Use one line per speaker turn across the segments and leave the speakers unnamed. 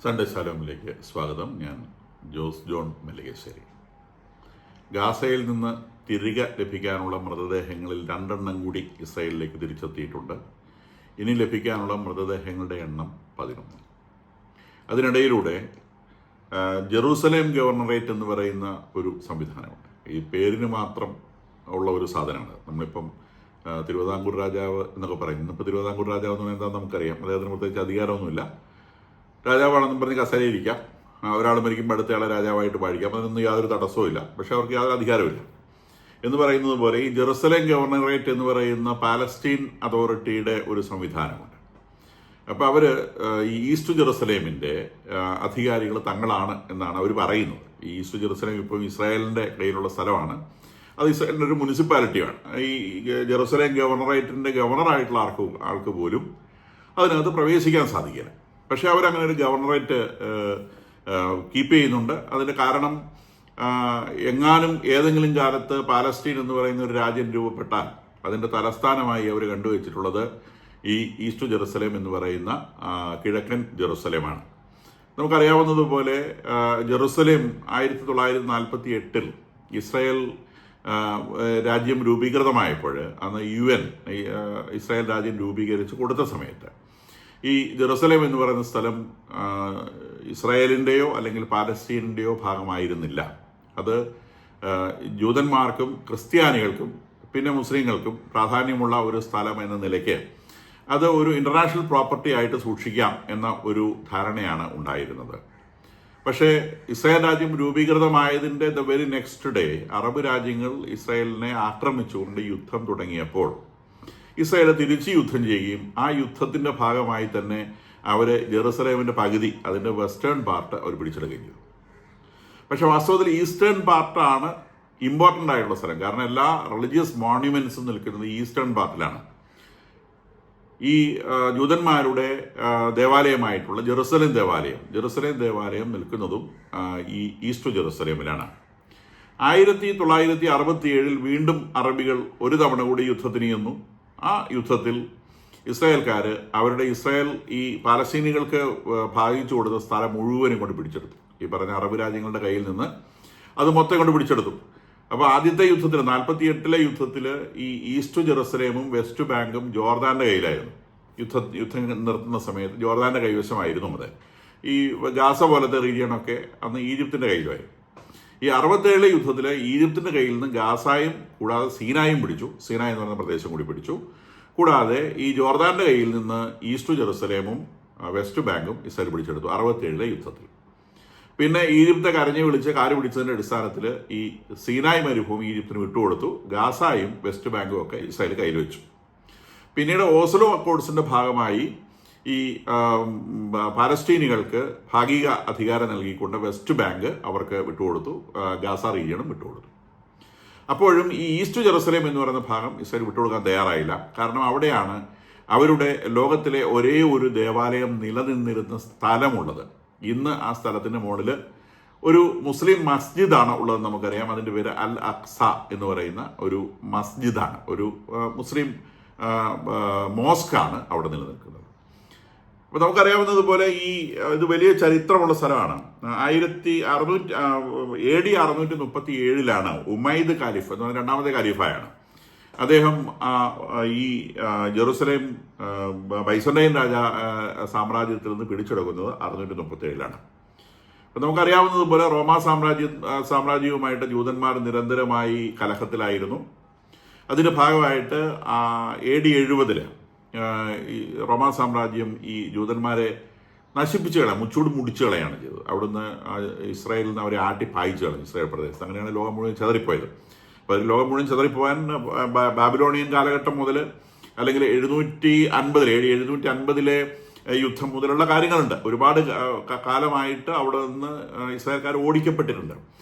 Sunday ശാലോമിലേക്ക് സ്വാഗതം. ഞാൻ Jose John മെല്ലികശ്ശേരി. ഗാസയിൽ നിന്ന് തിരികെ ലഭിക്കാനുള്ള മൃതദേഹങ്ങളിൽ 2 കൂടി ഇസ്രായേലിലേക്ക് തിരിച്ചെത്തിയിട്ടുണ്ട്. ഇനി ലഭിക്കാനുള്ള മൃതദേഹങ്ങളുടെ എണ്ണം 11. അതിനിടയിലൂടെ ജെറൂസലേം ഗവർണറേറ്റ് എന്ന് പറയുന്ന ഒരു സംവിധാനമുണ്ട്. ഈ പേരിന് മാത്രം ഉള്ള ഒരു സാധനമാണ്. നമ്മളിപ്പം തിരുവിതാംകൂർ രാജാവ് എന്നൊക്കെ പറയും. ഇന്നിപ്പോൾ തിരുവിതാംകൂർ രാജാവ് എന്ന് പറയുന്നത് എന്താണെന്ന് നമുക്കറിയാം. അദ്ദേഹത്തിന് പ്രത്യേകിച്ച് അധികാരമൊന്നുമില്ല. രാജാവാണെന്നും പറഞ്ഞ് കസേരയിരിക്കാം. ഒരാൾ മരിക്കുമ്പോൾ അടുത്തയാളെ രാജാവായിട്ട് പാടിക്കാം. അതിനൊന്നും യാതൊരു തടസ്സവും ഇല്ല. പക്ഷെ അവർക്ക് യാതൊരു അധികാരമില്ല എന്ന് പറയുന്നത് പോലെ ഈ ജെറുസലേം ഗവർണറേറ്റ് എന്ന് പറയുന്ന പാലസ്റ്റീൻ അതോറിറ്റിയുടെ ഒരു സംവിധാനമുണ്ട്. അപ്പോൾ അവർ ഈ ഈസ്റ്റ് ജെറുസലേമിൻ്റെ അധികാരികൾ തങ്ങളാണ് എന്നാണ് അവർ പറയുന്നത്. ഈ ഈസ്റ്റ് ജെറുസലേം ഇപ്പോൾ ഇസ്രായേലിൻ്റെ കയ്യിലുള്ള സ്ഥലമാണ്. അത് ഇസ്രായേലിൻ്റെ ഒരു മുനിസിപ്പാലിറ്റിയാണ്. ഈ ജെറുസലേം ഗവർണറേറ്റിൻ്റെ ഗവർണറായിട്ടുള്ള ആൾക്ക് പോലും അതിനകത്ത് പ്രവേശിക്കാൻ സാധിക്കില്ല. പക്ഷേ അവരങ്ങനെ ഒരു ഗവർണറേറ്റ് കീപ്പ് ചെയ്യുന്നുണ്ട്. അതിൻ്റെ കാരണം എങ്ങാനും ഏതെങ്കിലും കാലത്ത് പാലസ്റ്റീൻ എന്ന് പറയുന്ന ഒരു രാജ്യം രൂപപ്പെട്ടാൽ അതിൻ്റെ തലസ്ഥാനമായി അവർ കണ്ടുവച്ചിട്ടുള്ളത് ഈ ഈസ്റ്റ് ജെറുസലേം എന്ന് പറയുന്ന കിഴക്കൻ ജെറുസലേമാണ്. നമുക്കറിയാവുന്നതുപോലെ ജെറുസലേം 1948 ഇസ്രായേൽ രാജ്യം രൂപീകൃതമായപ്പോൾ അന്ന് UN ഇസ്രായേൽ രാജ്യം രൂപീകരിച്ച് കൊടുത്ത സമയത്ത് ഈ ജെറുസലേം എന്ന് പറയുന്ന സ്ഥലം ഇസ്രായേലിൻ്റെയോ അല്ലെങ്കിൽ പാലസ്തീനിൻ്റെയോ ഭാഗമായിരുന്നില്ല. അത് ജൂതന്മാർക്കും ക്രിസ്ത്യാനികൾക്കും പിന്നെ മുസ്ലിങ്ങൾക്കും പ്രാധാന്യമുള്ള ഒരു സ്ഥലം എന്ന നിലയ്ക്ക് അത് ഒരു ഇൻ്റർനാഷണൽ പ്രോപ്പർട്ടി ആയിട്ട് സൂക്ഷിക്കാം എന്ന ഒരു ധാരണയാണ് ഉണ്ടായിരുന്നത്. പക്ഷേ ഇസ്രായേൽ രാജ്യം രൂപീകൃതമായതിൻ്റെ വെരി നെക്സ്റ്റ് ഡേ അറബ് രാജ്യങ്ങൾ ഇസ്രായേലിനെ ആക്രമിച്ചുകൊണ്ട് യുദ്ധം തുടങ്ങിയപ്പോൾ ഇസ്രായേൽ തിരിച്ച് യുദ്ധം ചെയ്യുകയും ആ യുദ്ധത്തിൻ്റെ ഭാഗമായി തന്നെ അവർ ജെറുസലേമിൻ്റെ പകുതി, അതിൻ്റെ വെസ്റ്റേൺ പാർട്ട് അവർ പിടിച്ചെടുക്കുകയും ചെയ്തു. പക്ഷെ വാസ്തവത്തിൽ ഈസ്റ്റേൺ പാർട്ടാണ് ഇമ്പോർട്ടൻ്റ് ആയിട്ടുള്ള സ്ഥലം. കാരണം എല്ലാ റിലീജിയസ് മോണ്യുമെൻറ്റ്സും നിൽക്കുന്നത് ഈസ്റ്റേൺ പാർട്ടിലാണ്. ഈ ജൂതന്മാരുടെ ദേവാലയമായിട്ടുള്ള ജെറുസലേം ദേവാലയം നിൽക്കുന്നതും ഈ ഈസ്റ്റ് ജെറുസലേമിലാണ്. 1967 വീണ്ടും അറബികൾ ഒരു തവണ കൂടി യുദ്ധത്തിന് ചെന്നു. ആ യുദ്ധത്തിൽ ഇസ്രായേൽക്കാർ ഇസ്രായേൽ ഈ പാലസ്തീനികൾക്ക് ഭാഗിച്ചു കൊടുത്ത സ്ഥലം മുഴുവനും കൊണ്ട് പിടിച്ചെടുത്തു. ഈ പറഞ്ഞ അറബ് രാജ്യങ്ങളുടെ കയ്യിൽ നിന്ന് അത് മൊത്തം കൊണ്ട് പിടിച്ചെടുത്തു. അപ്പോൾ ആദ്യത്തെ യുദ്ധത്തിൽ 48 യുദ്ധത്തിൽ ഈ ഈസ്റ്റ് ജെറുസലേമും വെസ്റ്റ് ബാങ്കും ജോർദാൻ്റെ കയ്യിലായിരുന്നു. യുദ്ധം നിർത്തുന്ന സമയത്ത് ജോർദാൻ്റെ കൈവശമായിരുന്നു. അത് ഈ ഗാസ പോലത്തെ റീജിയണൊക്കെ അന്ന് ഈജിപ്തിൻ്റെ കയ്യിലായിരുന്നു. ഈ 67 യുദ്ധത്തിൽ ഈജിപ്തിൻ്റെ കയ്യിൽ നിന്ന് ഗാസായും കൂടാതെ സീനായും പിടിച്ചു. സീനായ് എന്ന് പറയുന്ന പ്രദേശം കൂടി പിടിച്ചു. കൂടാതെ ഈ ജോർദാൻ്റെ കയ്യിൽ നിന്ന് ഈസ്റ്റ് ജെറുസലേമും വെസ്റ്റ് ബാങ്കും ഇസ്രായേൽ പിടിച്ചെടുത്തു 67 യുദ്ധത്തിൽ. പിന്നെ ഈജിപ്തെ കരഞ്ഞു വിളിച്ച് കാല് പിടിച്ചതിൻ്റെ അടിസ്ഥാനത്തിൽ ഈ സീനായ് മരുഭൂമി ഈജിപ്തിന് വിട്ടുകൊടുത്തു. ഗാസായും വെസ്റ്റ് ബാങ്കും ഒക്കെ ഇസ്രായേൽ കയ്യിൽ വെച്ചു. പിന്നീട് ഓസ്ലോ അക്കോർഡ്സിൻ്റെ ഭാഗമായി ഈ പാലസ്തീനികൾക്ക് ഭാഗിക അധികാരം നൽകിക്കൊണ്ട് വെസ്റ്റ് ബാങ്ക് അവർക്ക് വിട്ടുകൊടുത്തു, ഗാസ റീജിയണും വിട്ടുകൊടുത്തു. അപ്പോഴും ഈ ഈസ്റ്റ് ജെറുസലേം എന്ന് പറയുന്ന ഭാഗം ഇസ്രായേൽ വിട്ടുകൊടുക്കാൻ തയ്യാറായില്ല. കാരണം അവിടെയാണ് അവരുടെ ലോകത്തിലെ ഒരേ ഒരു ദേവാലയം നിലനിന്നിരുന്ന സ്ഥലമുള്ളത്. ഇന്ന് ആ സ്ഥലത്തിൻ്റെ മുകളിൽ ഒരു മുസ്ലിം മസ്ജിദാണ് ഉള്ളതെന്ന് നമുക്കറിയാം. അതിൻ്റെ പേര് അൽ അഖ്സ എന്ന് പറയുന്ന ഒരു മസ്ജിദാണ്, ഒരു മുസ്ലിം മോസ്കാണ് അവിടെ നിലനിൽക്കുന്നത്. അപ്പോൾ നമുക്കറിയാവുന്നതുപോലെ ഇത് വലിയ ചരിത്രമുള്ള സ്ഥലമാണ്. AD 637 ഉമൈദ് ഖാലിഫ് എന്ന് പറഞ്ഞ 2ാമത്തെ ഖാലിഫായാണ്. അദ്ദേഹം ഈ ജെറുസലേം ബൈസന്റൈൻ സാമ്രാജ്യത്തിൽ നിന്ന് പിടിച്ചെടുക്കുന്നത് 637. അപ്പം നമുക്കറിയാവുന്നതുപോലെ റോമാ സാമ്രാജ്യവുമായിട്ട് ജൂതന്മാർ നിരന്തരമായി കലഹത്തിലായിരുന്നു. അതിൻ്റെ ഭാഗമായിട്ട് AD 70 ഈ റോമാ സാമ്രാജ്യം ഈ ജൂതന്മാരെ നശിപ്പിച്ചു കളയാം, മുടിച്ചു കളയാണ് ചെയ്തത്. അവിടുന്ന് ഇസ്രായേലിൽ നിന്ന് അവരെ പായിച്ചു കളഞ്ഞു ഇസ്രായേൽ പ്രദേശത്ത്. അങ്ങനെയാണ് ലോകം മുഴുവൻ ചെതറിപ്പോയത്. അപ്പോൾ ലോകം മുഴുവൻ ചെതറിപ്പോകാൻ ബാബിലോണിയൻ കാലഘട്ടം മുതൽ അല്ലെങ്കിൽ AD 750 യുദ്ധം മുതലുള്ള കാര്യങ്ങളുണ്ട്. ഒരുപാട് കാലമായിട്ട് അവിടെ നിന്ന് ഇസ്രായേൽക്കാർ ഓടിക്കപ്പെട്ടിട്ടുണ്ട്.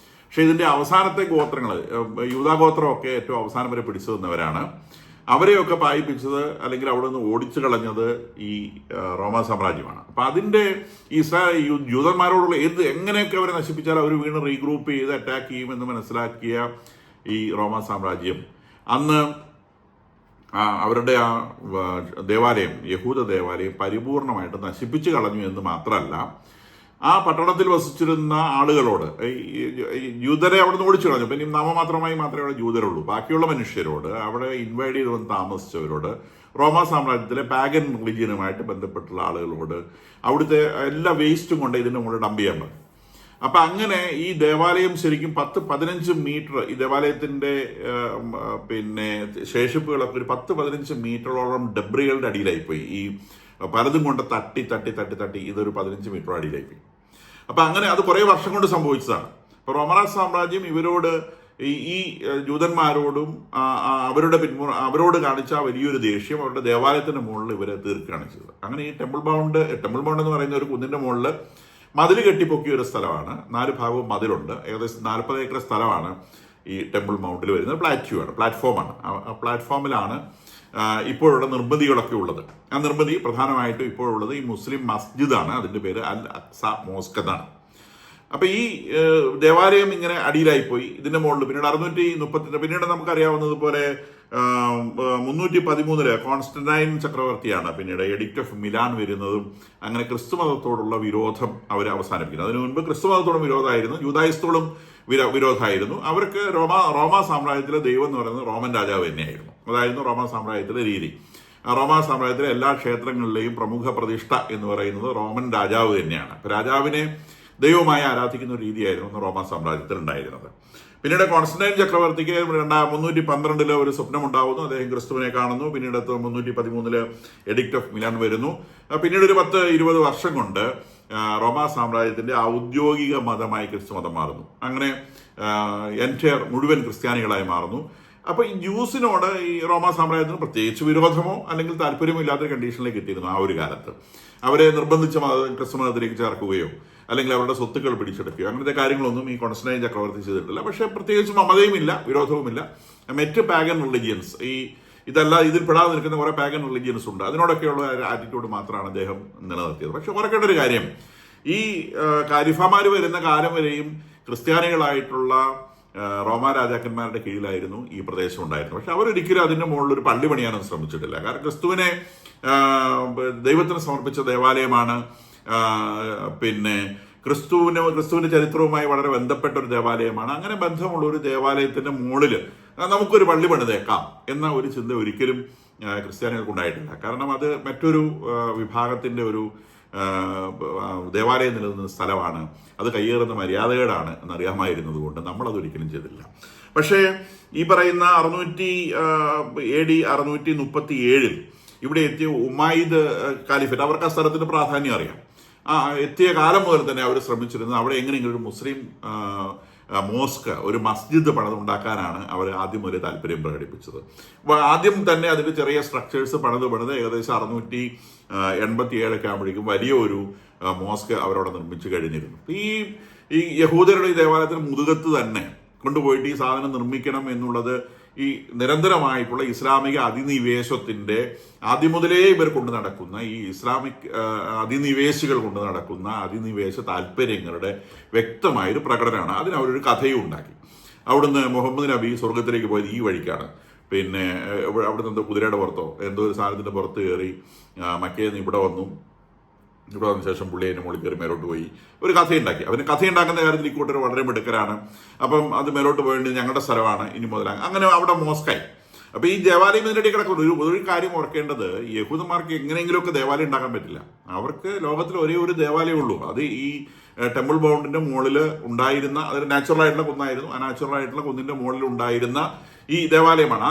പക്ഷേ ഇതിൻ്റെ അവസാനത്തെ ഗോത്രങ്ങൾ യൂദാഗോത്രമൊക്കെ ഏറ്റവും അവസാനം വരെ പിടിച്ചു നിന്നവരാണ്. അവരെയൊക്കെ പായിപ്പിച്ചത് അല്ലെങ്കിൽ അവിടെ നിന്ന് ഓടിച്ചു കളഞ്ഞത് ഈ റോമാ സാമ്രാജ്യമാണ്. അപ്പം അതിൻ്റെ ജൂതന്മാരോടുള്ള എങ്ങനെയൊക്കെ അവരെ നശിപ്പിച്ചാൽ അവർ വീണ്ടും റീഗ്രൂപ്പ് ചെയ്ത് അറ്റാക്ക് ചെയ്യുമെന്ന് മനസ്സിലാക്കിയ ഈ റോമാ സാമ്രാജ്യം അന്ന് അവരുടെ ആ ദേവാലയം, യഹൂദ ദേവാലയം പരിപൂർണമായിട്ട് നശിപ്പിച്ചു കളഞ്ഞു എന്ന് മാത്രമല്ല, ആ പട്ടണത്തിൽ വസിച്ചിരുന്ന ആളുകളോട് യൂതരെ അവിടെ നിന്ന് ഓടിച്ചു കളഞ്ഞു. പിന്നെ നാമമാത്രമായി മാത്രമേ അവിടെ യൂതരുള്ളൂ. ബാക്കിയുള്ള മനുഷ്യരോട്, അവിടെ ഇൻവൈഡ് ചെയ്ത് വന്ന് താമസിച്ചവരോട്, റോമാ സാമ്രാജ്യത്തിലെ പാഗൻ റിലീജിയനുമായിട്ട് ബന്ധപ്പെട്ടുള്ള ആളുകളോട് അവിടുത്തെ എല്ലാ വേസ്റ്റും കൊണ്ട് ഇതിൻ്റെ മുകളിൽ ഡംപ് ചെയ്യാൻ പറഞ്ഞു. അപ്പം അങ്ങനെ ഈ ദേവാലയം ശരിക്കും 10-15 മീറ്റർ, ഈ ദേവാലയത്തിൻ്റെ പിന്നെ ശേഷിപ്പുകളൊക്കെ ഒരു 10-15 മീറ്ററോളം ഡെബ്രികളുടെ അടിയിലായിപ്പോയി. ഈ പലതും കൊണ്ട് തട്ടി തട്ടി തട്ടി തട്ടി ഇതൊരു 15 മീറ്റർ അടിയിലായിപ്പോയി. അപ്പം അങ്ങനെ അത് കുറേ വർഷം കൊണ്ട് സംഭവിച്ചതാണ്. അപ്പോൾ റോമൻ സാമ്രാജ്യം ഇവരോട്, ഈ ജൂതന്മാരോടും അവരോട് കാണിച്ച വലിയൊരു ദേഷ്യം അവരുടെ ദേവാലയത്തിന്റെ മുകളിൽ ഇവരെ തീർക്കുകയാണ് ചെയ്തത്. അങ്ങനെ ഈ ടെമ്പിൾ മൗണ്ട് എന്ന് പറയുന്ന ഒരു കുന്നിന്റെ മുകളിൽ മതിൽ കെട്ടിപ്പൊക്കിയ ഒരു സ്ഥലമാണ്. 4 ഭാഗവും മതിലുണ്ട്. ഏകദേശം 40 ഏക്കർ സ്ഥലമാണ് ഈ ടെമ്പിൾ മൗണ്ടിൽ വരുന്നത്. പ്ലാറ്റ്ഫോമാണ്. ആ പ്ലാറ്റ്ഫോമിലാണ് ഇപ്പോഴുള്ള നിർമ്മിതികളൊക്കെ ഉള്ളത്. ആ നിർമ്മിതി പ്രധാനമായിട്ടും ഇപ്പോഴുള്ളത് ഈ മുസ്ലിം മസ്ജിദാണ്. അതിൻ്റെ പേര് അൽ അക്സ മോസ്ക് എന്നാണ്. അപ്പം ഈ ദേവാലയം ഇങ്ങനെ അടിയിലായിപ്പോയി. ഇതിൻ്റെ മുകളിൽ പിന്നീട് 630 പിന്നീട് നമുക്കറിയാവുന്നതുപോലെ 313 കോൺസ്റ്റന്റൈൻ ചക്രവർത്തിയാണ് പിന്നീട് എഡിക്റ്റ് ഓഫ് മിലാൻ വരുന്നതും. അങ്ങനെ ക്രിസ്തുമതത്തോടുള്ള വിരോധം അവർ അവസാനിപ്പിക്കുന്നത്. അതിനു മുൻപ് ക്രിസ്തുമതത്തോടും വിരോധമായിരുന്നു, യൂദായിസ്തോടും വിരോധമായിരുന്നു. അവർക്ക് റോമാ സാമ്രാജ്യത്തിലെ ദൈവം എന്ന് പറയുന്നത് റോമൻ രാജാവ് തന്നെയായിരുന്നു. അതായിരുന്നു റോമാ സാമ്രാജ്യത്തിലെ രീതി. റോമാ സാമ്രാജ്യത്തിലെ എല്ലാ ക്ഷേത്രങ്ങളിലെയും പ്രമുഖ പ്രതിഷ്ഠ എന്ന് പറയുന്നത് റോമൻ രാജാവ് തന്നെയാണ്. അപ്പോൾ രാജാവിനെ ദൈവമായി ആരാധിക്കുന്ന ഒരു രീതിയായിരുന്നു റോമാ സാമ്രാജ്യത്തിൽ ഉണ്ടായിരുന്നത്. പിന്നീട് കോൺസ്റ്റന്റൈൻ ചക്രവർത്തിക്ക് 312 ഒരു സ്വപ്നം ഉണ്ടാവുന്നു. അദ്ദേഹം ക്രിസ്തുവിനെ കാണുന്നു. പിന്നീട് 313 എഡിക്റ്റ് ഓഫ് മിലാൻ വരുന്നു. പിന്നീട് ഒരു 10-20 വർഷം കൊണ്ട് റോമാ സാമ്രാജ്യത്തിന്റെ ഔദ്യോഗിക മതമായി ക്രിസ്തു മതം മാറുന്നു. അങ്ങനെ എൻറ്റയർ മുഴുവൻ ക്രിസ്ത്യാനികളായി മാറുന്നു. അപ്പൊ ഈ ജ്യൂസിനോട് ഈ റോമാ സാമ്രാജ്യത്തിന് പ്രത്യേകിച്ച് വിരോധമോ അല്ലെങ്കിൽ താല്പര്യമോ ഇല്ലാത്തൊരു കണ്ടീഷനിലേക്ക് എത്തിയിരുന്നു. ആ ഒരു കാലത്ത് അവരെ നിർബന്ധിച്ച ക്രിസ്തു മതത്തിലേക്ക് ചേർക്കുകയോ അല്ലെങ്കിൽ അവരുടെ സ്വത്തുക്കൾ പിടിച്ചെടുക്കുകയോ അങ്ങനത്തെ കാര്യങ്ങളൊന്നും ഈ കോൺസ്റ്റന്റൈൻ ചക്രവർത്തി ചെയ്തിട്ടില്ല. പക്ഷെ പ്രത്യേകിച്ച് മമതയുമില്ല, വിരോധവുമില്ല. മറ്റ് പാഗൻ റിലിജിയൻസ്, ഇതിൽ പെടാതെ നിൽക്കുന്ന കുറെ പാഗൻ റിലിജിയൻസ് ഉണ്ട്. അതിനോടൊക്കെയുള്ള ആറ്റിറ്റ്യൂഡ് മാത്രമാണ് അദ്ദേഹം നിലനിർത്തിയത്. പക്ഷെ ഓർക്കേണ്ട ഒരു കാര്യം, ഈ കാലിഫമാർ വരുന്ന കാലം വരെയും ക്രിസ്ത്യാനികളായിട്ടുള്ള റോമാ രാജാക്കന്മാരുടെ കീഴിലായിരുന്നു ഈ പ്രദേശം ഉണ്ടായിരുന്നത്. പക്ഷെ അവരൊരിക്കലും അതിൻ്റെ മുകളിൽ ഒരു പള്ളി പണിയാനൊന്നും ശ്രമിച്ചിട്ടില്ല. കാരണം ക്രിസ്തുവിനെ ദൈവത്തിന് സമർപ്പിച്ച ദേവാലയമാണ്. പിന്നെ ക്രിസ്തുവിന്റെ ചരിത്രവുമായി വളരെ ബന്ധപ്പെട്ട ഒരു ദേവാലയമാണ്. അങ്ങനെ ബന്ധമുള്ള ഒരു ദേവാലയത്തിന്റെ മുകളിൽ നമുക്കൊരു പള്ളി പണിതേക്കാം എന്ന ഒരു ചിന്ത ഒരിക്കലും ക്രിസ്ത്യാനികൾക്ക് ഉണ്ടായിട്ടില്ല. കാരണം അത് മറ്റൊരു വിഭാഗത്തിന്റെ ഒരു ദേവാലയം നിലനിന്ന സ്ഥലമാണ്, അത് കയ്യേറുന്ന മര്യാദകേടാണ് എന്നറിയാമായിരുന്നത് കൊണ്ട് നമ്മളതൊരിക്കലും ചെയ്തില്ല. പക്ഷേ ഈ പറയുന്ന 637 ഇവിടെ എത്തിയ ഉമൈദ് കാലിഫറ്റ്, അവർക്ക് ആ സ്ഥലത്തിന്റെ പ്രാധാന്യം അറിയാം. എത്തിയ കാലം മുതൽ തന്നെ അവർ ശ്രമിച്ചിരുന്നത് അവിടെ എങ്ങനെയെങ്കിലും ഒരു മുസ്ലിം മോസ്ക്, ഒരു മസ്ജിദ് പണിതുണ്ടാക്കാനാണ് അവർ ആദ്യം ഒരു താല്പര്യം പ്രകടിപ്പിച്ചത്. ആദ്യം തന്നെ അതിന്റെ ചെറിയ സ്ട്രക്ചേഴ്സ് പണിത് ഏകദേശം 687 ആകുമ്പോഴേക്കും വലിയ ഒരു മോസ്ക് അവരവിടെ നിർമ്മിച്ചു കഴിഞ്ഞിരുന്നു. ഈ യഹൂദരുടെ ഈ ദേവാലയത്തിന് മുതുകത്ത് തന്നെ കൊണ്ടുപോയിട്ട് ഈ സാധനം നിർമ്മിക്കണം എന്നുള്ളത് ഈ നിരന്തരമായിട്ടുള്ള ഇസ്ലാമിക അധിനിവേശത്തിന്റെ ആദ്യം മുതലേ ഇവർ കൊണ്ടു നടക്കുന്ന, ഈ ഇസ്ലാമിക് അധിനിവേശികൾ കൊണ്ടു നടക്കുന്ന അധിനിവേശ താല്പര്യങ്ങളുടെ വ്യക്തമായൊരു പ്രകടനമാണ്. അതിന് അവരൊരു കഥയും ഉണ്ടാക്കി. അവിടുന്ന് മുഹമ്മദ് നബി സ്വർഗത്തിലേക്ക് പോയത് ഈ വഴിക്കാണ്. പിന്നെ അവിടുന്ന് എന്തോ കുതിരയുടെ പുറത്തോ എന്തോ ഒരു സാധനത്തിന്റെ പുറത്ത് കയറി മക്കയിൽ നിന്ന് ഇവിടെ വന്നു ശേഷം പുള്ളി അതിന്റെ മുകളിൽ കയറി മേലോട്ട് പോയി ഒരു കഥയുണ്ടാക്കി. അവന് കഥയുണ്ടാക്കുന്ന കാര്യത്തിൽ ഈ കൂട്ടർ വളരെ മിടുക്കരാണ്. അപ്പം അത് മേലോട്ട് പോയിട്ട് ഞങ്ങളുടെ സ്ഥലമാണ് ഇനി മുതലാണ്. അങ്ങനെ അവിടെ മോസ്കായി. അപ്പൊ ഈ ദേവാലയം ഇതിനിടയിൽ കിടക്കുന്നു. ഒരു കാര്യം ഓർക്കേണ്ടത്, യഹൂദന്മാർക്ക് എങ്ങനെയെങ്കിലുമൊക്കെ ദേവാലയം ഉണ്ടാക്കാൻ പറ്റില്ല. അവർക്ക് ലോകത്തിൽ ഒരേ ഒരു ദേവാലയം ഉള്ളൂ. അത് ഈ ടെമ്പിൾ മൗണ്ടിന്റെ മുകളിൽ ഉണ്ടായിരുന്ന, അതൊരു നാച്ചുറൽ ആയിട്ടുള്ള കുന്നായിരുന്നു. ആ നാച്ചുറൽ ആയിട്ടുള്ള കുന്നിന്റെ മുകളിൽ ഉണ്ടായിരുന്ന ഈ ദേവാലയമാണ്.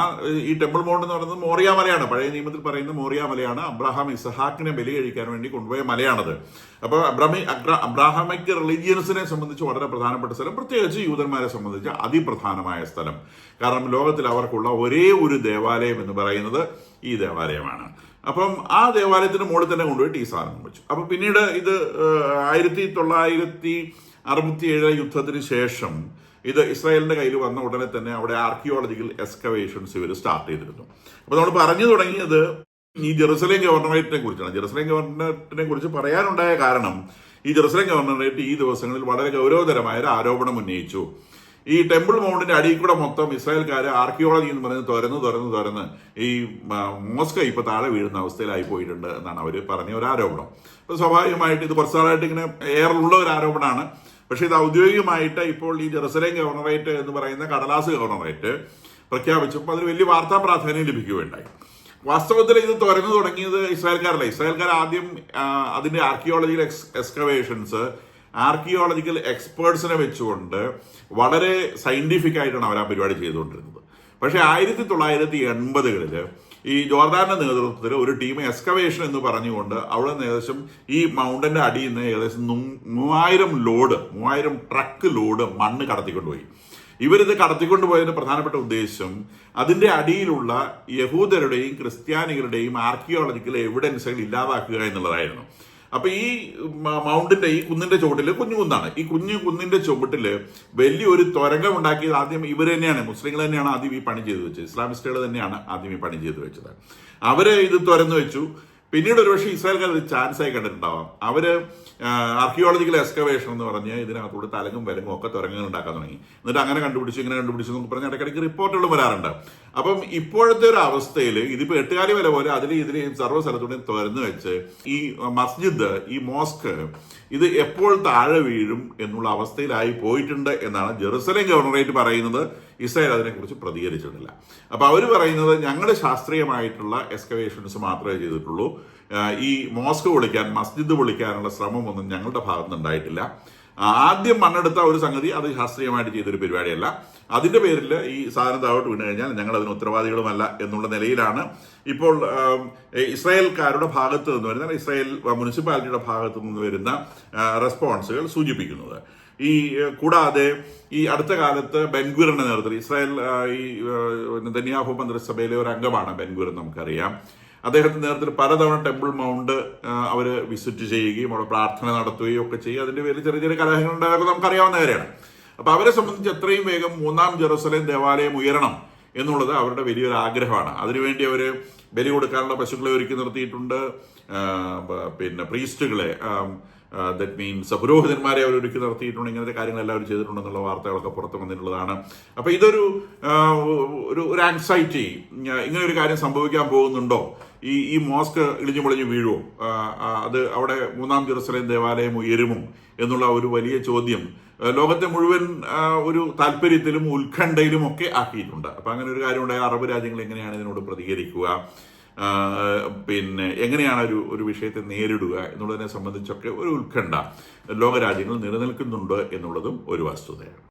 ഈ ടെമ്പിൾ മൗണ്ട് എന്ന് പറയുന്നത് മോറിയ മലയാണ്. പഴയ നിയമത്തിൽ പറയുന്ന മോറിയ മലയാണ്. അബ്രഹാം ഇസഹാക്കിനെ ബലി കഴിക്കാൻ വേണ്ടി കൊണ്ടുപോയ മലയാണത്. അപ്പോൾ അബ്രാഹമിക് റിലീജിയൻസിനെ സംബന്ധിച്ച് വളരെ പ്രധാനപ്പെട്ട സ്ഥലം, പ്രത്യേകിച്ച് യൂതന്മാരെ സംബന്ധിച്ച് അതിപ്രധാനമായ സ്ഥലം. കാരണം ലോകത്തിൽ അവർക്കുള്ള ഒരേ ഒരു ദേവാലയം എന്ന് പറയുന്നത് ഈ ദേവാലയമാണ്. അപ്പം ആ ദേവാലയത്തിന് മുകളിൽ തന്നെ കൊണ്ടുപോയിട്ട് ഈ സാധനം വെച്ചു. അപ്പൊ പിന്നീട് ഇത് 1967 യുദ്ധത്തിന് ശേഷം ഇത് ഇസ്രായേലിന്റെ കയ്യിൽ വന്ന ഉടനെ തന്നെ അവിടെ ആർക്കിയോളജിക്കൽ എക്സ്കവേഷൻസ് ഇവർ സ്റ്റാർട്ട് ചെയ്തിരുന്നു. അപ്പൊ നമ്മൾ പറഞ്ഞു തുടങ്ങിയത് ഈ ജെറുസലേം ഗവർണറേറ്റിനെ കുറിച്ചാണ്. ജെറുസലേം ഗവർണറേറ്റിനെ കുറിച്ച് പറയാനുണ്ടായ കാരണം, ഈ ജെറുസലേം ഗവർണറേറ്റ് ഈ ദിവസങ്ങളിൽ വളരെ ഗൗരവതരമായ ഒരു ആരോപണം ഉന്നയിച്ചു. ഈ ടെമ്പിൾ മൗണ്ടിന്റെ അടിയിൽ കൂടെ മൊത്തം ഇസ്രായേൽക്കാർ ആർക്കിയോളജി എന്ന് പറയുന്നത് തുറന്ന് ഈ മോസ്ക് ഇപ്പൊ താഴെ വീഴുന്ന അവസ്ഥയിലായി പോയിട്ടുണ്ട് എന്നാണ് അവർ പറഞ്ഞ ഒരു ആരോപണം. അപ്പോൾ സ്വാഭാവികമായിട്ട് ഇത് കുറച്ച് നാളായിട്ട് ഇങ്ങനെ എയറിലുള്ള ഒരു ആരോപണമാണ്. പക്ഷേ ഇത് ഔദ്യോഗികമായിട്ട് ഇപ്പോൾ ഈ ജെറുസലേം ഗവർണറേറ്റ് എന്ന് പറയുന്ന കടലാസ് ഗവർണറേറ്റ് പ്രഖ്യാപിച്ചപ്പോൾ അതിന് വലിയ വാർത്താ പ്രാധാന്യം ലഭിക്കുകയുണ്ടായി. വാസ്തവത്തിൽ ഇത് തുറന്നു തുടങ്ങിയത് ഇസ്രായേൽക്കാരല്ല. ഇസ്രായേൽക്കാർ ആദ്യം അതിന്റെ ആർക്കിയോളജിക്കൽ എക്സ്കവേഷൻസ് ആർക്കിയോളജിക്കൽ എക്സ്പേർട്സിനെ വെച്ചുകൊണ്ട് വളരെ സയന്റിഫിക് ആയിട്ടാണ് അവർ ആ പരിപാടി ചെയ്തുകൊണ്ടിരുന്നത്. പക്ഷേ 1980-കളിൽ ഈ ജോർദാന്റെ നേതൃത്വത്തിൽ ഒരു ടീം എക്സ്കവേഷൻ എന്ന് പറഞ്ഞുകൊണ്ട് അവിടെ നിന്ന് ഏകദേശം ഈ മൗണ്ടന്റെ അടിയിൽ നിന്ന് ഏകദേശം 3000 ട്രക്ക് ലോഡ് മണ്ണ് കടത്തിക്കൊണ്ടുപോയി. ഇവരിത് കടത്തിക്കൊണ്ടുപോയതിന്റെ പ്രധാനപ്പെട്ട ഉദ്ദേശം അതിന്റെ അടിയിലുള്ള യഹൂദരുടെയും ക്രിസ്ത്യാനികളുടെയും ആർക്കിയോളജിക്കൽ എവിഡൻസുകൾ ഇല്ലാതാക്കുക എന്നുള്ളതായിരുന്നു. അപ്പൊ ഈ മൗണ്ടിന്റെ ഈ കുന്നിന്റെ ചുവട്ടില് കുഞ്ഞുകുന്നാണ്. ഈ കുന്നിന്റെ ചുവട്ടില് വലിയൊരു തുരങ്കം ഉണ്ടാക്കിയത് ആദ്യം ഇവർ തന്നെയാണ്, മുസ്ലിങ്ങൾ തന്നെയാണ് ആദ്യം ഈ പണി ചെയ്തു വെച്ചത്. ഇസ്ലാമിസ്റ്റുകൾ തന്നെയാണ് ആദ്യം ഈ പണി ചെയ്തു വെച്ചത്. അവര് ഇത് തുറന്നു വെച്ചു. പിന്നീട് ഒരുപക്ഷെ ഇസ്രായേൽക്കാർ ഇത് ചാൻസ് ആയി കണ്ടിട്ടുണ്ടാവാം. അവര് ആർക്കിയോളജിക്കൽ എക്സ്കവേഷൻ എന്ന് പറഞ്ഞ് ഇതിനകത്തൂടെ തലങ്ങും വിലങ്ങും ഒക്കെ തുരങ്കങ്ങൾ ഉണ്ടാക്കാൻ തുടങ്ങി. എന്നിട്ട് അങ്ങനെ കണ്ടുപിടിച്ചു ഇങ്ങനെ കണ്ടുപിടിച്ചു എന്നൊക്കെ പറഞ്ഞ് ഇടയ്ക്കിടയ്ക്ക് റിപ്പോർട്ടുകൾ വരാറുണ്ട്. അപ്പം ഇപ്പോഴത്തെ ഒരു അവസ്ഥയിൽ ഇതിപ്പോ എട്ടുകാലി വില പോലെ ഇതിലെയും സർവ്വ സ്ഥലത്തൂടെയും തുറന്നു വെച്ച് ഈ മസ്ജിദ്, ഈ മോസ്ക് ഇത് എപ്പോൾ താഴെ വീഴും എന്നുള്ള അവസ്ഥയിലായി പോയിട്ടുണ്ട് എന്നാണ് ജെറുസലേം ഗവർണറേറ്റ് പറയുന്നത്. ഇസ്രായേൽ അതിനെക്കുറിച്ച് പ്രതികരിച്ചിട്ടില്ല. അപ്പൊ അവർ പറയുന്നത് ഞങ്ങൾ ശാസ്ത്രീയമായിട്ടുള്ള എക്സ്കവേഷൻസ് മാത്രമേ ചെയ്തിട്ടുള്ളൂ, ഈ മോസ്ക് പൊളിക്കാൻ, മസ്ജിദ് പൊളിക്കാനുള്ള ശ്രമമൊന്നും ഞങ്ങളുടെ ഭാഗത്തുനിന്ന് ഉണ്ടായിട്ടില്ല. ആദ്യം മണ്ണെടുത്ത ഒരു സംഗതി അത് ശാസ്ത്രീയമായിട്ട് ചെയ്തൊരു പരിപാടിയല്ല. അതിന്റെ പേരിൽ ഈ സാധനം താഴോട്ട് വീണ് കഴിഞ്ഞാൽ ഞങ്ങൾ അതിന് ഉത്തരവാദികളുമല്ല എന്നുള്ള നിലയിലാണ് ഇപ്പോൾ ഇസ്രായേൽക്കാരുടെ ഭാഗത്ത് നിന്ന് വരുന്ന, ഇസ്രായേൽ മുനിസിപ്പാലിറ്റിയുടെ ഭാഗത്തു നിന്ന് വരുന്ന റെസ്പോൺസുകൾ സൂചിപ്പിക്കുന്നത്. ഈ കൂടാതെ ഈ അടുത്ത കാലത്ത് ബെൻഗുറിന്റെ നേതൃത്വത്തിൽ ഇസ്രായേൽ ഈ നെതന്യാഹു മന്ത്രിസഭയിലെ ഒരു അംഗമാണ് ബെൻഗുർ, നമുക്കറിയാം. അദ്ദേഹത്തിന്റെ നേതൃത്വത്തിൽ പലതവണ ടെമ്പിൾ മൗണ്ട് അവർ വിസിറ്റ് ചെയ്യുകയും അവിടെ പ്രാർത്ഥന നടത്തുകയും ഒക്കെ ചെയ്യും. അതിന്റെ പേരിൽ ചെറിയ ചെറിയ കലഹങ്ങൾ ഉണ്ടായതൊക്കെ നമുക്കറിയാവുന്ന കാര്യമാണ്. അപ്പൊ അവരെ സംബന്ധിച്ച് എത്രയും വേഗം 3-ാം ജെറുസലേം ദേവാലയം ഉയരണം എന്നുള്ളത് അവരുടെ വലിയൊരു ആഗ്രഹമാണ്. അതിനുവേണ്ടി അവർ ബലി കൊടുക്കാനുള്ള പശുക്കളെ ഒരുക്കി നിർത്തിയിട്ടുണ്ട്. പിന്നെ പ്രീസ്റ്റുകളെ, ദറ്റ് മീൻസ് പുരോഹിതന്മാരെ അവർ ഒരുക്കി നടത്തിയിട്ടുണ്ട്. ഇങ്ങനത്തെ കാര്യങ്ങളെല്ലാം അവർ ചെയ്തിട്ടുണ്ടെന്നുള്ള വാർത്തകളൊക്കെ പുറത്തു വന്നിട്ടുള്ളതാണ്. അപ്പൊ ഇതൊരു ഒരു ആങ്സൈറ്റി, ഇങ്ങനെ ഒരു കാര്യം സംഭവിക്കാൻ പോകുന്നുണ്ടോ, ഈ മോസ്ക് ഇടിഞ്ഞു പൊളിഞ്ഞു വീഴുമോ, അത് അവിടെ 3-ാം ജെറുസലേം ദേവാലയം ഉയരുമോ എന്നുള്ള ഒരു വലിയ ചോദ്യം ലോകത്തെ മുഴുവൻ ഒരു താല്പര്യത്തിലും ഉത്കണ്ഠയിലും ഒക്കെ ആക്കിയിട്ടുണ്ട്. അപ്പൊ അങ്ങനെ ഒരു കാര്യം ഉണ്ടായ അറബ് രാജ്യങ്ങൾ എങ്ങനെയാണ് ഇതിനോട് പ്രതികരിക്കുക, പിന്നെ എങ്ങനെയാണ് ഒരു വിഷയത്തെ നേരിടുക എന്നുള്ളതിനെ സംബന്ധിച്ചൊക്കെ ഒരു ഉത്കണ്ഠ ലോകരാജ്യങ്ങൾ നിലനിൽക്കുന്നുണ്ട് എന്നുള്ളതും ഒരു വസ്തുതയാണ്.